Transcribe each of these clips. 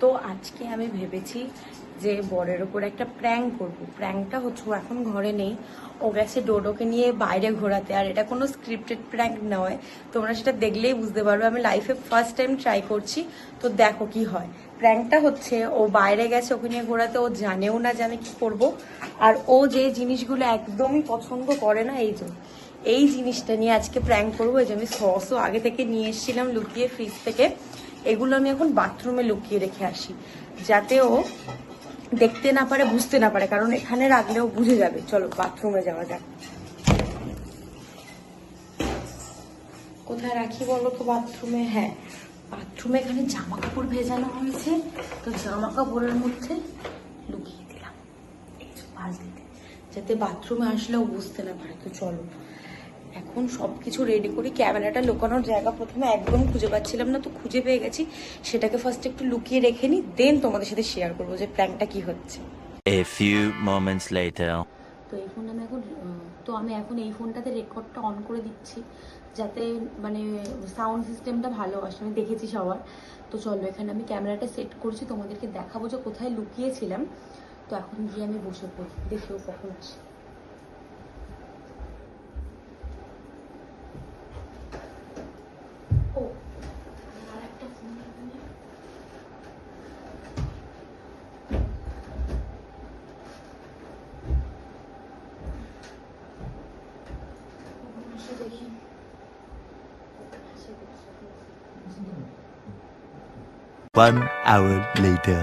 তো আজকে আমি ভেবেছি যে বরের ওপর একটা প্র্যাঙ্ক করবো। প্র্যাঙ্কটা হচ্ছে ও এখন ঘরে নেই, ও গেছে ডোডোকে নিয়ে বাইরে ঘোরাতে। আর এটা কোনো স্ক্রিপ্টেড প্র্যাঙ্ক নয়, তোমরা সেটা দেখলেই বুঝতে পারবে। আমি লাইফে ফার্স্ট টাইম ট্রাই করছি, তো দেখো কি হয়। প্র্যাঙ্কটা হচ্ছে ও বাইরে গেছে ওকে নিয়ে ঘোরাতে, ও জানেও না যে আমি কি করবো। আর ও যে জিনিসগুলো একদমই পছন্দ করে না, এই জিনিসটা নিয়ে আজকে প্র্যাঙ্ক করবো। এই যে আমি সসও আগে থেকে নিয়ে এসেছিলাম লুকিয়ে ফ্রিজ থেকে, এগুলো আমি এখন বাথরুমে লুকিয়ে রেখে আসি, যাতে ও দেখতে না পারে, বুঝতে না পারে, কারণ এখানে রাখলেও বুঝে যাবে। চলো বাথরুমে যাওয়া যাক। কোথায় রাখি বলো তো? বাথরুমে। হ্যাঁ, বাথরুমে এখানে জামা কাপড় ভেজানো হয়েছে, তো জামা কাপড়ের মধ্যে লুকিয়ে দিলাম এই বালতিতে, যাতে বাথরুমে আসলেও বুঝতে না পারে। তো চলো এখন সবকিছু রেডি করি। ক্যামেরাটা লুকানোর জায়গা প্রথমে একদম খুঁজে পাচ্ছিলাম না, তো খুঁজে পেয়ে গেছি। সেটাকে ফার্স্ট একটু লুকিয়ে রেখে নি, দেন তোমাদের সাথে শেয়ার করবো যে প্র্যাঙ্কটা কি হচ্ছে। A few moments later. তো এই ফোনটা আমি এখন এই ফোনটাতে রেকর্ডটা অন করে দিচ্ছি, যাতে মানে সাউন্ড সিস্টেমটা ভালো আসে, আমি দেখেছি সবার। তো চলো এখানে আমি ক্যামেরাটা সেট করছি, তোমাদেরকে দেখাবো যে কোথায় লুকিয়েছিলাম। তো এখন গিয়ে আমি বসে পড়ি, দেখেও কখন আসে। ও আর একটা ফোন দেখি। 1 hour later.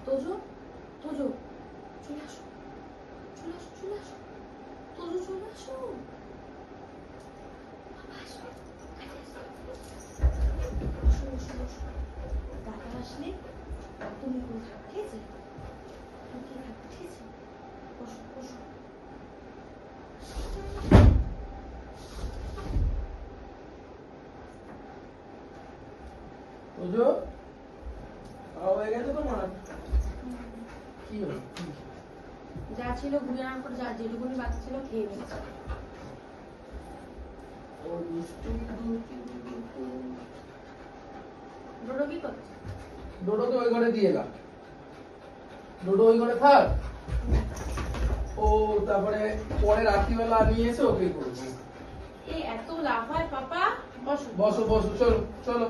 তোজো, তোজো, চলে আসো, চলে আসো, চলে আসো, তোজো চলে আসো। বাবা আসো, বসো, বসো, বসো। দাদা আসলে তুমি করে থাকো, ঠিক আছে? লুকিয়ে থাকো, ঠিক আছে? বসো, বসো। তোজো খাওয়া হয়ে গেছে তোমার? কি হলো? যা ছিল ঘুরে আনার পর, যা যেটুকুনি বাকি ছিল খেয়ে নিয়েছি। ও দুষ্টু ডোডো কি করছে? ডোডোকে ওই ঘরে দিয়ে গা। ডোডো ওই ঘরে থাক, ও তারপরে পরে রাত্রিবেলা নিয়ে এসে ওকে করবো। এই এত লাফায় পাপা। বসো, বসো বসো, চলো চলো।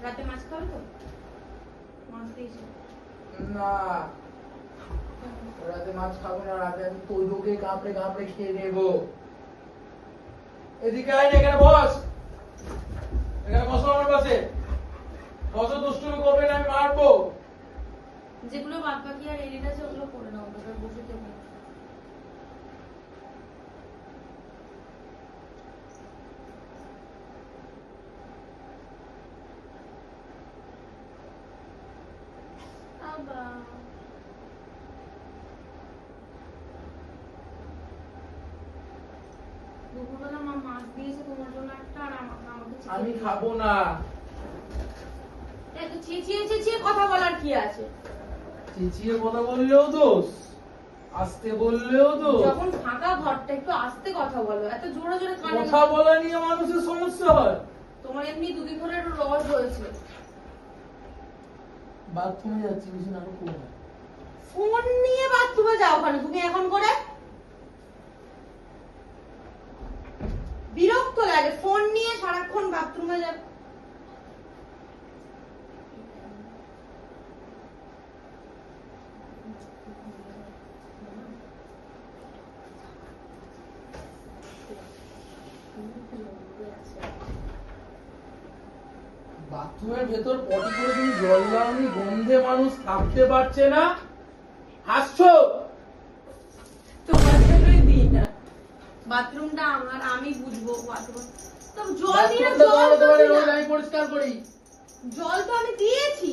রাতে মাছ খাবে তো? মাছ দিয়েছি না, রাতে মাছ খাবো না, রাতে আমি তোজোকে কামড়ে কামড়ে খেয়ে নেবো। এদিকে আয় না, এখানে বস, এখানে বসো আমার পাশে। বসো, দুষ্টুমি করবে না, আমি মারবো। যেগুলো বাদ বাকি আর এডিট আছে ওগুলো করে নাও, ওটা বসে খেয়ে নাও। দুপুরবেলা মা মাছ দিয়েছে তোমার জন্য একটা, আর আমাকে আমি খাবো না। এত চেঁচিয়ে চেঁচিয়ে কথা বলার কি আছে? চেঁচিয়ে কথা বললেও দোষ, আস্তে বললেও দোষ। যখন ফাঁকা ঘরটা একটু আস্তে কথা বলো, এত জোরে জোরে কানে কথা বলা নিয়ে মানুষের সমস্যা হয়। তোমার এমনি দুদিন ধরে একটু রস হয়েছে। বাথরুমে যাচ্ছি, বেশি নাটক করবো না। ফোন নিয়ে বাথরুমে যাও ওখানে তুমি এখন করে? বিরক্ত লাগে ফোন নিয়ে সারাক্ষণ বাথরুমে যাবে। বাথরুমের ভেতর পটি করে তুমি জল দাওনি, গন্ধে মানুষ থাকতে পারছে না, হাসছো? তোমার জন্যই দিই না, বাথরুমটা আমার, আমি বুঝবো বাথরুম। তো জল দিয়ে আমি পরিষ্কার করি। জল তো আমি দিয়েছি।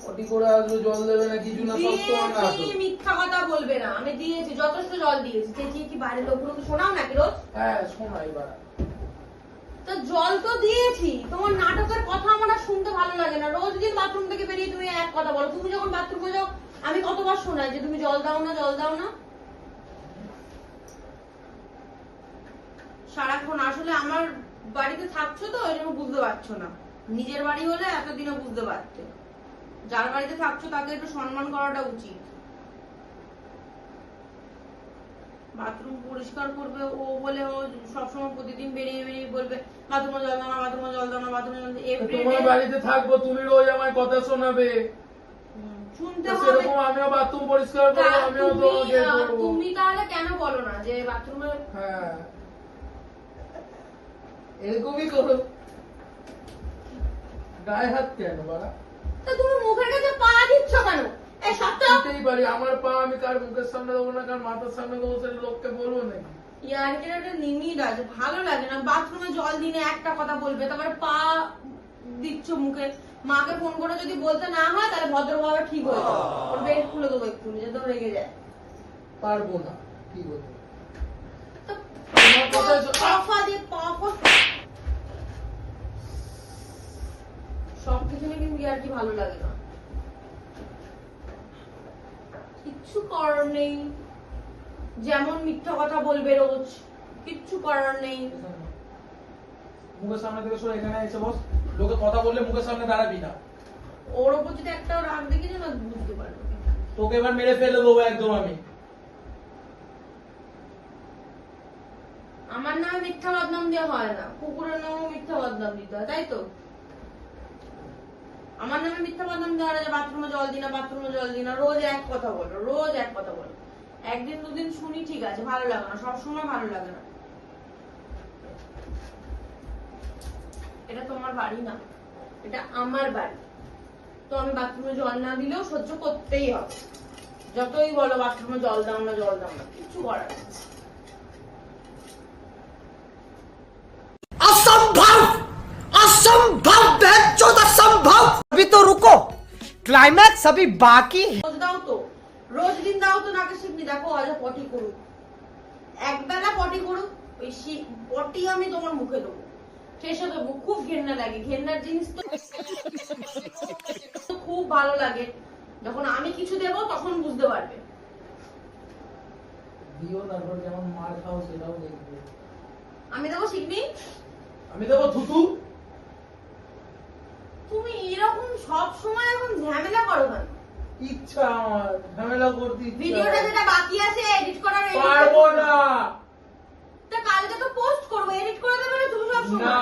পটি করে আসবে, জল দেবে না কিছু না, সব তোমার না। দিয়েছি, মিথ্যা কথা বলবে না, আমি দিয়েছি, যথেষ্ট জল দিয়েছি। চেঁচিয়ে কি বাইরের লোকগুলোকে শোনাও নাকি রোজ? হ্যাঁ শোনা এবার। তো জল তো দিয়েছি, তোমার নাটকের কথা আমার আর শুনতে ভালো লাগে না। রোজ দিন বাথরুম থেকে বেরিয়ে তুমি এক কথা বলো, তুমি যখন বাথরুমে যাও আমি কতবার শোনাই যে তুমি জল দাও না, জল দাও না। সারাক্ষণ আসলে আমার বাড়িতে থাকছো তো ওই জন্য বুঝতে পারছো না। নিজের বাড়ি হলে এতদিনে বুঝতে পারতে। যার বাড়িতে থাকছো তাকে একটু সম্মান করাটা উচিত। বাথরুম পরিষ্কার করবে ও বলে, ও সবসময় প্রতিদিন বেরিয়ে বেরিয়ে বলবে বাথরুমে জল দাও না, বাথরুমে জল দাও না, বাথরুমে জল দাও। তোমার বাড়িতে থাকবো, তুমি রোজ আমায় কথা শোনাবে, শুনতে হবে। সেরকম আমিও বাথরুম পরিষ্কার করবো, আমিও তোমাকে বলবো। তুমি তাহলে কেন বলো না যে বাথরুমে? হ্যাঁ এরকমই করো, গায়ে হাত কেন বাড়া? তা তুমি মুখের কাছে পা দিচ্ছ কেন? এই সপ্তাহ দিতেই পারি, আমার পা আমি কার মুখের সামনে দেবো না, কার মাথার সামনে দেবো, সেটা লোককে বলবো নাকি? ইয়ার কি একটা লিমিট আছে, ভালো লাগে না। বাথরুমে জল দিনে একটা কথা বলবে, তারপরে পা দিচ্ছ মুখে। মাকে ফোন করে যদি বলতে না হয় তাহলে ভদ্রভাবে ঠিক হয়ে যাবে। ওর বেড খুলে দেবো এক্ষুনি, যাতে ও রেগে যায়। পারবো না, কি বলবো? তো তোমার কথায় পাফা দিয়ে পাফা সবকিছু নিয়ে কিন্তু আর কি ভালো লাগে না। কিচ্ছু করার নেই, যেমন মিথ্যা কথা বলবে রোজ, কিচ্ছু করার নেই। মুখের সামনে থেকে সরে এখানে এসে বস, লোকে কথা বললে মুখের সামনে দাঁড়াবি না। ওর ওপর যদি একটা রাগ দেখেছে না বুঝতে পারবে। তোকে এবার মেরে ফেলে দেবো একদম আমি। আমার নামে মিথ্যা বদনাম দেওয়া হয় না, কুকুরের নামে মিথ্যা বদনাম দিতে হয়, তাই তো? আমার নামে মিথ্যা বদনাম দেওয়া হয় যে বাথরুমে জল দিনা, বাথরুমে জল দিনা, রোজ এক কথা বলো, রোজ এক কথা বলো। একদিন দুদিন শুনি ঠিক আছে, ভালো লাগে না, সবসময় ভালো লাগে না। এটা তোমার বাড়ি না, এটা আমার বাড়ি। তো আমি বাথরুমে জল না দিলেও সহ্য করতেই হবে। যতই বলো বাথরুমে জল দাও না, জল দাও না, কিচ্ছু করার নেই। असंभव असंभव बेचौद असंभव। अभी तो रुको, क्लाइमैक्स अभी बाकी है। রোজ দাও তো, রোজ দিন দাও তো নাকে শিখনি। দেখো আজ পটি করুক, একবেলা পটি করুক, ওই পটি আমি তোমার মুখে দেবো, শেষে দেবো। খুব ঘেন্না লাগে, ঘেন্নার জিনিস তো খুব ভালো লাগে। যখন আমি কিছু দেবো তখন বুঝতে পারবে। দিও, তারপর যেমন মার খাও সেটাও দেখবে। আমি দেবো শিখনি, আমি দেবো থুতু। তুমি এরকম সব সময় এখন ঝামেলা করো কেন? ইচ্ছা আমার ঝামেলা করতে ইচ্ছা। ভিডিওটা যেটা বাকি আছে এডিট করার, পারবো না। তা কালকে তো পোস্ট করবো, এডিট করে দেবে না তুমি সব সময়? না,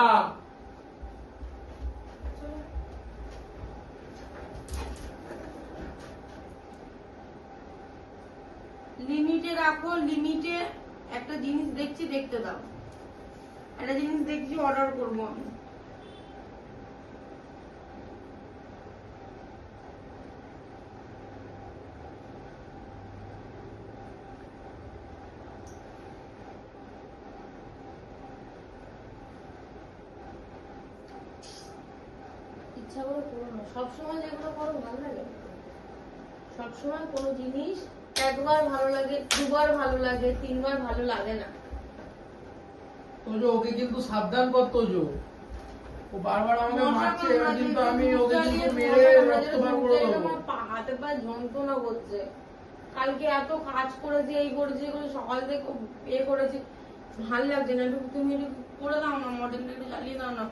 লিমিটে রাখো, লিমিটে। একটা জিনিস দেখছি, দেখতে দাও। একটা জিনিস দেখছি, অর্ডার করবো আমি। ইচ্ছা করে করো না, সবসময় যেগুলো করো ভালো লাগে না। সবসময় কোনো জিনিস একবার ভালো লাগে, দুবার ভালো লাগে, তিনবার ভালো লাগে না। তোজো ওকে কিন্তু সাবধান কর তোজো, ও বারবার আমাকে মারছে, এবার কিন্তু আমি ওকে কিন্তু মেরে রক্ত বার করে দেবো। হাতে পায়ে যন্ত্রণা করছে। কালকে এত কাজ করেছি, এই করেছি, সকাল থেকে এ করেছি, ভাল লাগছে না। একটু তুমি একটু করে দাও না, মডেলটা একটু জ্বালিয়ে দাও না।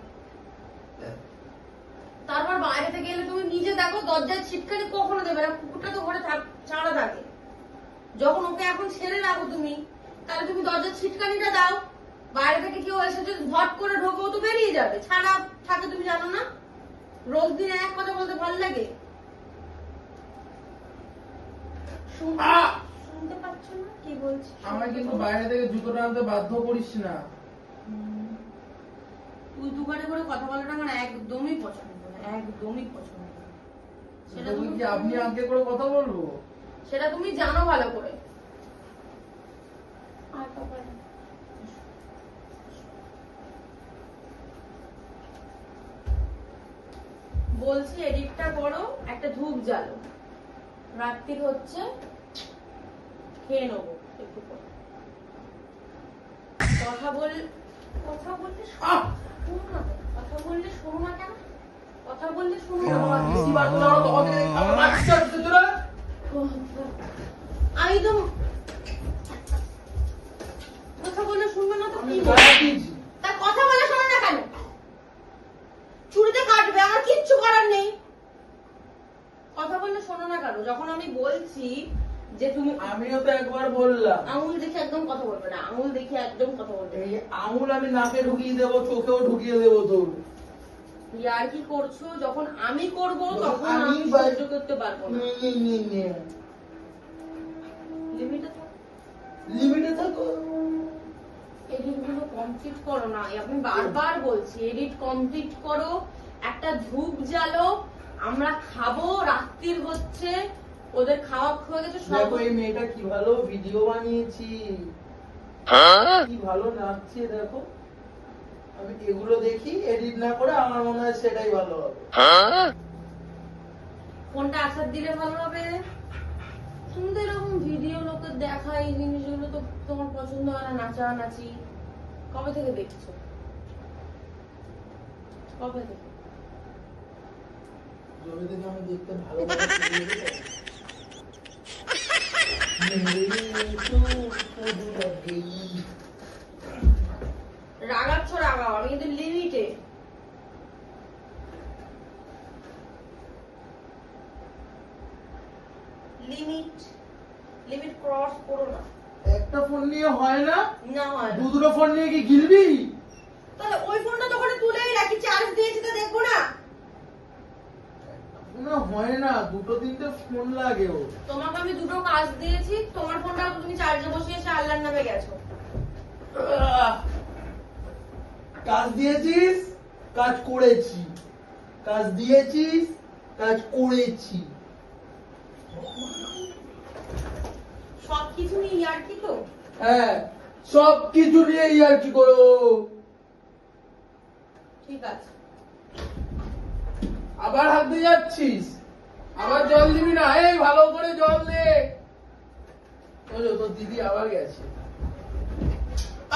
তারপর বাইরে থেকে এলে তুমি নিজে দেখো, দরজায় ছিটকানি কখনো দেবে না। কুকুরটা তো ঘরে ছাড়া থাকে। যখন ওকে এখন ছেড়ে রাখো তুমি, তাহলে তুমি দরজার ছিটকানিটা দাও। বাইরে থেকে কেউ এসে যদি ভট করে ঢোকেও তো বেরিয়ে যাবে। ছাড়া থাকে, তুমি জানো না? রোজ দিনে এক কথা বলতে ভালো লাগে? শুনতে পাচ্ছ না কি বলছি? আমায় কিন্তু বাইরে থেকে জুতোটা আনতে বাধ্য করিস না। তুই দুবারে করে কথা বলাটা আমার একদমই পছন্দ না, একদমই পছন্দ না। সেটা তুমি কি আপনি আগে করে কথা বলবো? সেটা তুমি জানো ভালো করে। বলছি এডিটটা করো, একটা ধূপ জ্বালো, রাত্রি হচ্ছে, খেয়ে নেবো একটু পর। কথা বললে শোনো না, কথা বললে শোনো না কেন? কথা বললে শোনো না। আমি তো কথা বলে শুনবে না তো আমি কি গায়ে দিয়েছি। তা কথা বলে শোনো না কেন? চুরিতে কাটবে, আমার কিচ্ছু করার নেই। কথা বললে শোনো না কেন? যখন আমি বলছি যে তুমি আমিও তো একবার বললাম আঙুল দেখে একদম কথা বলবে না, আঙুল দেখে একদম কথা বলবে এই আঙুল আমি নাকে ঢুকিয়ে দেবো, চোখেও ঢুকিয়ে দেবো তোর। আর কি করছো? যখন আমি করব তখন আমি আমি সহ্য করতে পারবো না। লিমিটে থাকো। লিমিটে থাকো। এডিট গুলো কমপ্লিট করো না, আমি বারবার বলছি এডিট কমপ্লিট করো, একটা ধূপ জ্বালো, আমরা খাবো, রাত্রির হচ্ছে, ওদের খাওয়া হয়ে গেছে সব। দেখো এই মেয়েটা কি ভালো ভিডিও বানিয়েছি, কি ভালো নাচছে দেখো। আমি এগুলো দেখি, এডিট না করে আমার মনে হয় সেটাই ভালো হবে। কোনটা আসার দিলে ভালো হবে? তুমি তো এরকম ভিডিও লোকের দেখা, এই জিনিসগুলো তো তোমার পছন্দ হয় না, নাচানাচি। কবে থেকে দেখছো? কবে থেকে? যবে থেকে আমি দেখতে ভালো রাগাচ্ছ রাগাও, আমি কিন্তু লিমিটে। লিমিট লিমিট ক্রস করো না। একটা ফোন নিয়ে হয় না, না হয় না। দুটো ফোন নিয়ে কি গিলবি? তাহলে ওই ফোনটা তো ওখানে তুলেই রাখি, চার্জ দিয়েছি তো দেখবো না। না হয় না, দুটো তিনটে ফোন লাগে ও। তোমাকে আমি দুটো কাজ দিয়েছি, তোমার ফোনটা তুমি চার্জে বসিয়ে এসে আল্লাহর নামে গেছো। কাজ দিয়েছিস, কাজ করেছি, কাজ দিয়েছিস, কাজ করেছি। সবকিছু নিয়ে ইয়ার্কি তো। হ্যাঁ, সব কিছু নিয়ে আর কি করো। ঠিক আছে। আবার হাত দিয়ে যাচ্ছিস, আবার জল দিবি না। এই ভালো করে জল দে। তোজো তোর দিদি আবার গেছে।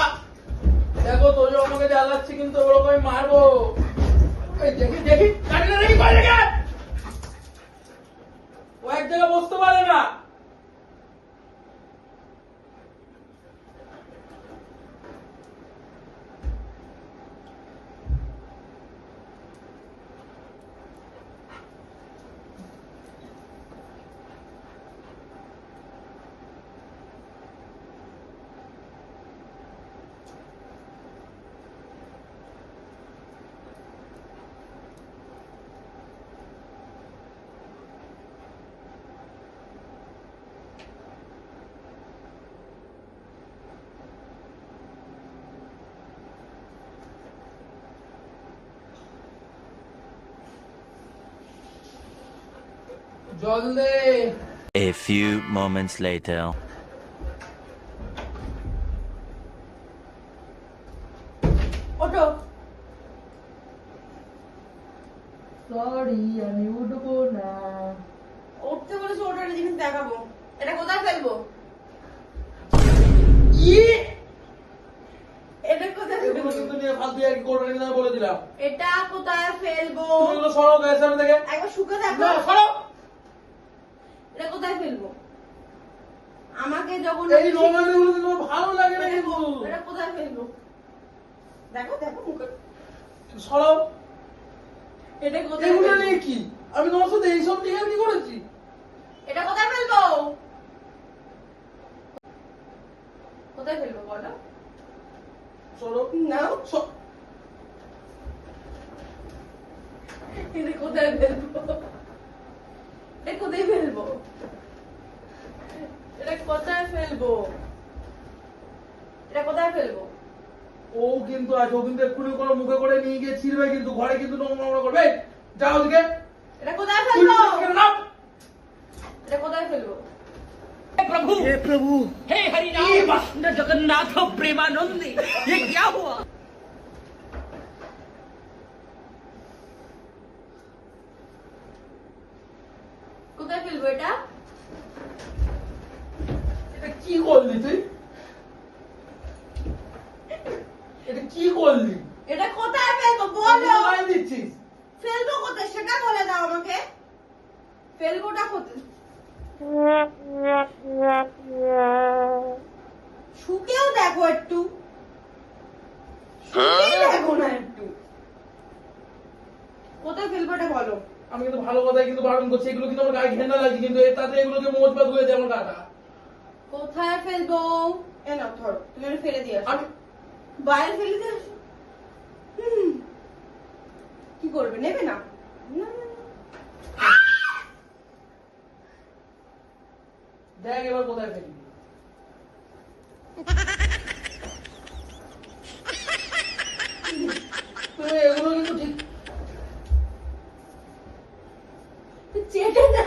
আহ! দেখো তোজো আমাকে জ্বালাচ্ছে, কিন্তু ওরকম আমি মারবো। এই দেখি দেখি কাটলে দেখি বাইরে গেল। ও এক জায়গায় বসতে পারে না। জল দে। A few moments later. ওঠো। সরি আমি উঠবো না। উঠতে বলেছো, ওটা একটা জিনিস দেখাবো। এটা কোথায় ফেলবো? এটা কোথায় ফেলবো? এগুলো কিন্তু নিয়ে ফালতু আর কি করবে না, আমি বলে দিলাম। এটা কোথায় ফেলবো? তুমি এগুলো সরাও গায়ের সামনে থেকে। একবার শুকে না দেখো। সরাও। এটা কোথায় ফেলবো? আমাকে যখন এই রোমান্স গুলো কিন্তু আমার ভালো লাগে না কিন্তু। এটা কোথায় ফেলবো? দেখো দেখো মুখে। সরাও। এটা কোথায় এগুলো ফেলবো? নিয়ে কি? আমি তোমার সাথে এইসব নিয়ে আর কি করেছি? এটা কোথায় ফেলবো? কোথায় ফেলবো বলো? সরো। নাও। স- এটা কোথায় ফেলবো? এটা কোথায় ফেলবো? এটা কোথায় ফেলবো? এটা কোথায় ফেলবো? ও কিন্তু আজ ও কিন্তু এক্ষুনি কোনো মুখে করে নিয়ে গিয়ে ছিড়বে, কিন্তু ঘরে কিন্তু নোংরা করবে। যাও ওদিকে। এটা কোথায় তুই ফেলবো? এখানে নাম। এটা কোথায় ফেলবো? हे हरिनाम कृष्ण जगन्नाथ प्रेमानंदी ये क्या हुआ? কোথায় ফেলবো এটা? এটা কি করলি তুই? এটা কি করলি? এটা কোথায় ফেলবো বলো? মোবাইল দিচ্ছিস? ফেলবো কোথায় সেটা বলে দাও আমাকে। ফেলবোটা কোথায়? শুকেও দেখো একটু, শুকেই দেখো না একটু। কোথায় ফেলবো এটা বলো। আমি কিন্তু ভালো কথাই কিন্তু বারণ করছি, এগুলো কিন্তু আমার গায়ে ঘেন্না লাগছে, কিন্তু এর তাতে এগুলোকে মোচপাত হয়ে যায় আমার গাটা। কোথায় ফেলবো? এ নাও ধরো, তুমি এটা ফেলে দিয়ে আসো। আমি বাইরে ফেলে দিয়ে আসো। কি করবে, নেবে না? না, না, না। দেখ এবার কোথায় ফেলি। এগুলো কিন্তু ঠিক চেটে না,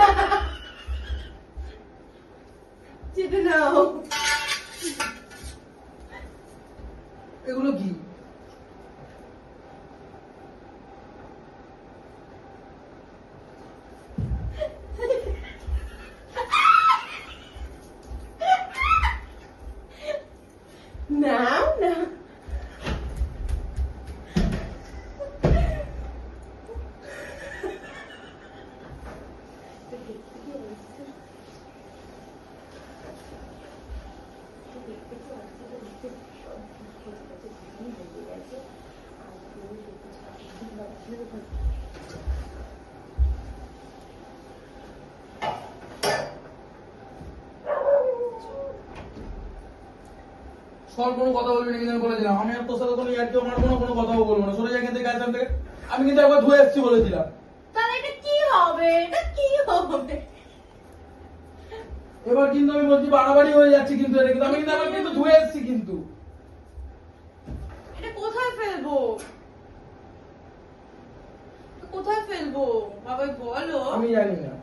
চেটে নাও। এগুলো কি? নাও না। সর, কোনো কথা বলবি না কিন্তু আমি বলেছিলাম। আমি আর তোর সাথে কোনো ইয়ার্কি মারবো না, কোনো কথাও বলবো না। সরে যা এখান থেকে, গাছ থেকে। আমি কিন্তু একবার ধুয়ে এসেছি বলেছিলাম। তাহলে এটা কি হবে? এটা কি হবে? এবার কিন্তু আমি বলছি বাড়াবাড়ি হয়ে যাচ্ছে, কিন্তু এটা কিন্তু আমি কিন্তু আবার কিন্তু ধুয়ে এসেছি কিন্তু। এটা কোথায় ফেলবো? কোথায় ফেলবো বাবা বলো। আমি জানি না।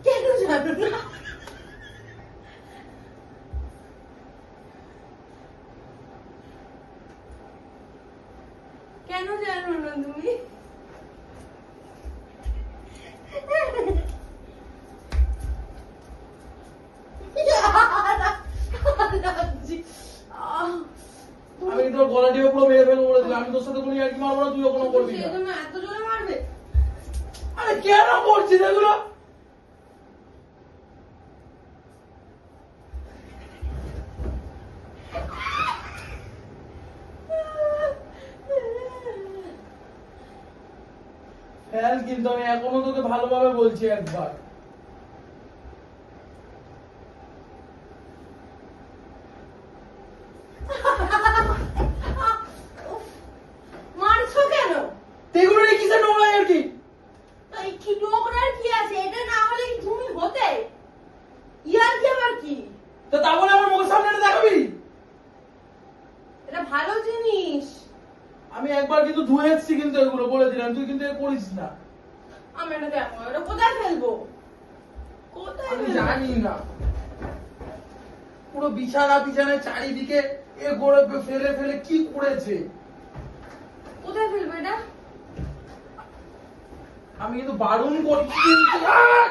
কেন জানো না? কেন জানো না তুমি? আমি তোর গলা দিয়ে পুরো মেরে ফেলবো বলেছিলাম। আমি তোর সাথে কোনো ইয়ার্কি মারবো না, তুইও কোনো করবি না। তুমি এত জোরে মারবে? আরে কেন করছিস এগুলো? ফেল, কিন্তু আমি এখনো তোকে ভালোভাবে বলছি একবার। মারছো কেন? এগুলো নিয়ে কিসের নোংরা ইয়ার্কি? এই কি নোংরার কি আছে? এটা না হলে কি তুমি হতে? ইয়ার কি আবার কি? তো তা বলে আমার মুখের সামনে এটা দেখাবি? এটা ভালো জিনিস। আমি একবার কিন্তু ধুয়ে এসেছি কিন্তু এগুলো বলেছিলাম, তুই কিন্তু এ করিস না। আমি এটা দেখো, এটা কোথায় ফেলবো? কোথায় আমি ফেলবো? জানি না। পুরো বিছানা বিছানায় চারিদিকে এ গড়ে ফেলে ফেলে কি করেছে। কোথায় ফেলবো এটা? আমি কিন্তু বারণ করছি কিন্তু। আহ!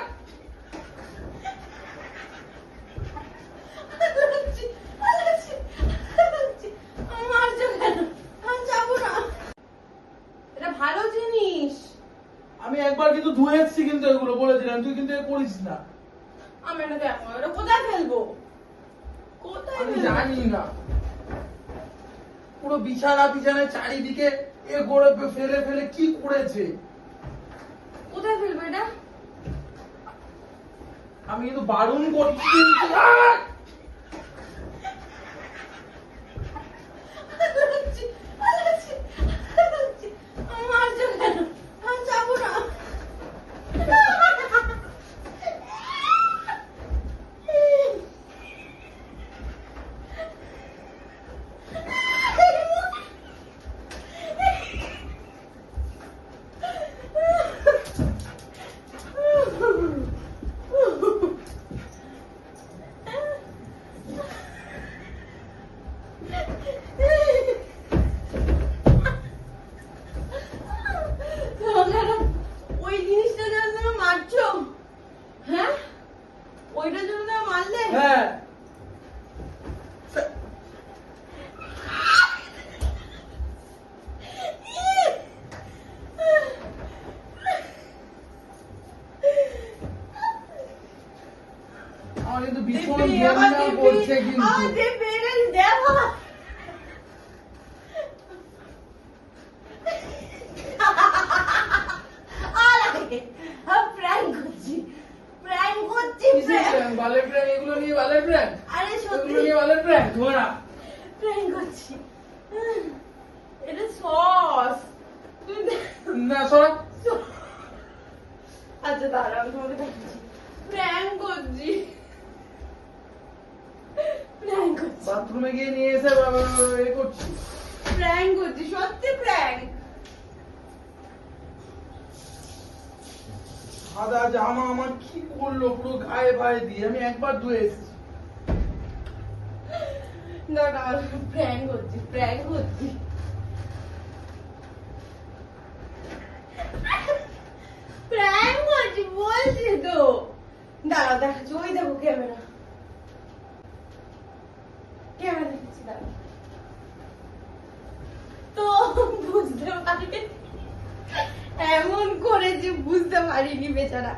আমি মারছো কেন? আমি যাবো না। এটা ভালো জিনিস। আমি একবার কিন্তু ধুয়ে এসেছি কিন্তু এগুলো বলেছিলাম, তুই কিন্তু এ করিস না। আমি এটা দেখো, এটা কোথায় ফেলবো? কোথায় আমি ফেলবো? জানি না। পুরো বিছানা বিছানায় চারিদিকে এ গড়ে ফেলে ফেলে কি করেছে। কোথায় ফেলবো এটা? আমি কিন্তু বারণ করছি কিন্তু। আহ! আমি মারছো কেন? আমি যাবো না। ওই জিনিসটা জন্য তুমি মারছো? হ্যাঁ, ওইটার জন্য তুমি মারলে? হ্যাঁ, আমার কিন্তু ভীষণ ঘেন্না করছে কিন্তু। কিসের prank? বালের prank? এগুলো নিয়ে বালের prank? আরে এগুলো সত্যি নিয়ে বালের prank? ধরা। প্র্যাঙ্ক করছি। এটা সস। না সরা। আচ্ছা দাঁড়া আমি তোমাকে দেখাচ্ছি। প্র্যাঙ্ক করছি। প্র্যাঙ্ক করছি। বাথরুমে গিয়ে নিয়ে এসে এ করছি। প্র্যাঙ্ক করছি সত্যি প্র্যাঙ্ক। সাদা জামা আমার কি করলো পুরো গায়ে ভায়ে দিয়ে, আমি একবার ধুয়ে এসেছি। দাঁড়া প্র্যাঙ্ক করছি প্র্যাঙ্ক করছি। প্র্যাঙ্ক করছি বলছি তো। দাঁড়া দেখাচ্ছি ওই দেখো ক্যামেরা। ক্যামেরা দেখাচ্ছি দাঁড়া। তো বুঝতে পারি এমন করেছি বুঝতে পারিনি বেচারা।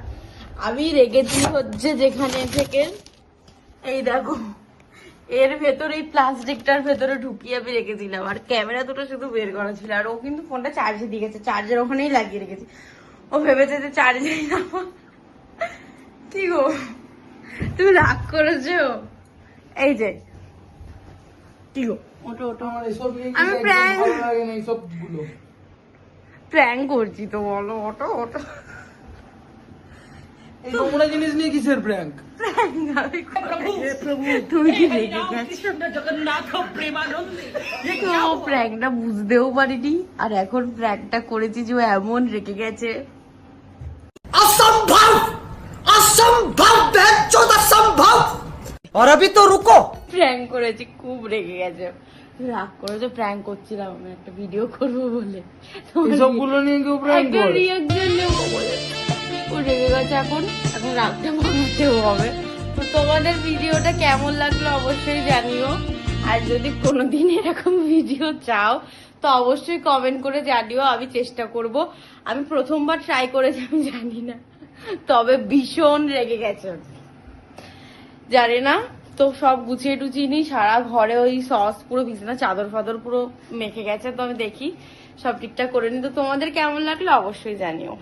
আমি রেখেছি হচ্ছে যেখানে থেকে এই দেখো এর ভেতরে এই প্লাস্টিকটার ভেতরে ঢুকিয়ে আমি রেখেছিলাম আর ক্যামেরা দুটো শুধু বের করা ছিল আর ও কিন্তু ফোনটা চার্জে দিয়ে গেছে, চার্জের ওখানেই লাগিয়ে রেখেছি। ও ভেবেছে যে চার্জে যাবো। কি গো তুমি রাগ করেছো? এই যে কি গো ওটো ওটো আমার এসব নিয়ে আমি কিন্তু একদম prank- ভালো লাগে না এইসব গুলো। প্র্যাঙ্ক করছি তো বলো ওটো ওটো এই নোংরা জিনিস নিয়ে কিসের prank? তুমি কি রেগে গেছো? कृष्ण जगन्नाथ प्रेमानंदी ये তো क्या हुआ? প্র্যাঙ্কটা বুঝতেও পারিনি আর এখন প্র্যাঙ্কটা করেছি যে ও এমন রেগে গেছে। असंभव असंभव बेचौद असंभव। और अभी तो रुको। প্র্যাঙ্ক করেছি খুব রেগে গেছে, রাগ করেছে। প্র্যাঙ্ক করছিলাম আমি একটা ভিডিও করবো বলে, এসব গুলো নিয়ে কেউ prank একটা করে? রিয়াকশন নেবো বলে ও রেগে গেছে। এখন এখন রাগটা ভাঙাতেও হবে। তো তোমাদের ভিডিওটা কেমন লাগলো অবশ্যই জানিও আর যদি কোনোদিন এরকম ভিডিও চাও তো অবশ্যই কমেন্ট করে জানিও। আমি চেষ্টা করব। আমি প্রথমবার ট্রাই করেছি আমি জানি না, তবে ভীষণ রেগে গেছে জানি না। তো সব গুছিয়ে টুচিয়ে নিই, সারা ঘরে ওই সস পুরো বিছানা চাদর ফাদর পুরো মেখে গেছে। তো আমি দেখি সব ঠিকঠাক করে নি। তো তোমাদের কেমন লাগলো অবশ্যই জানিও।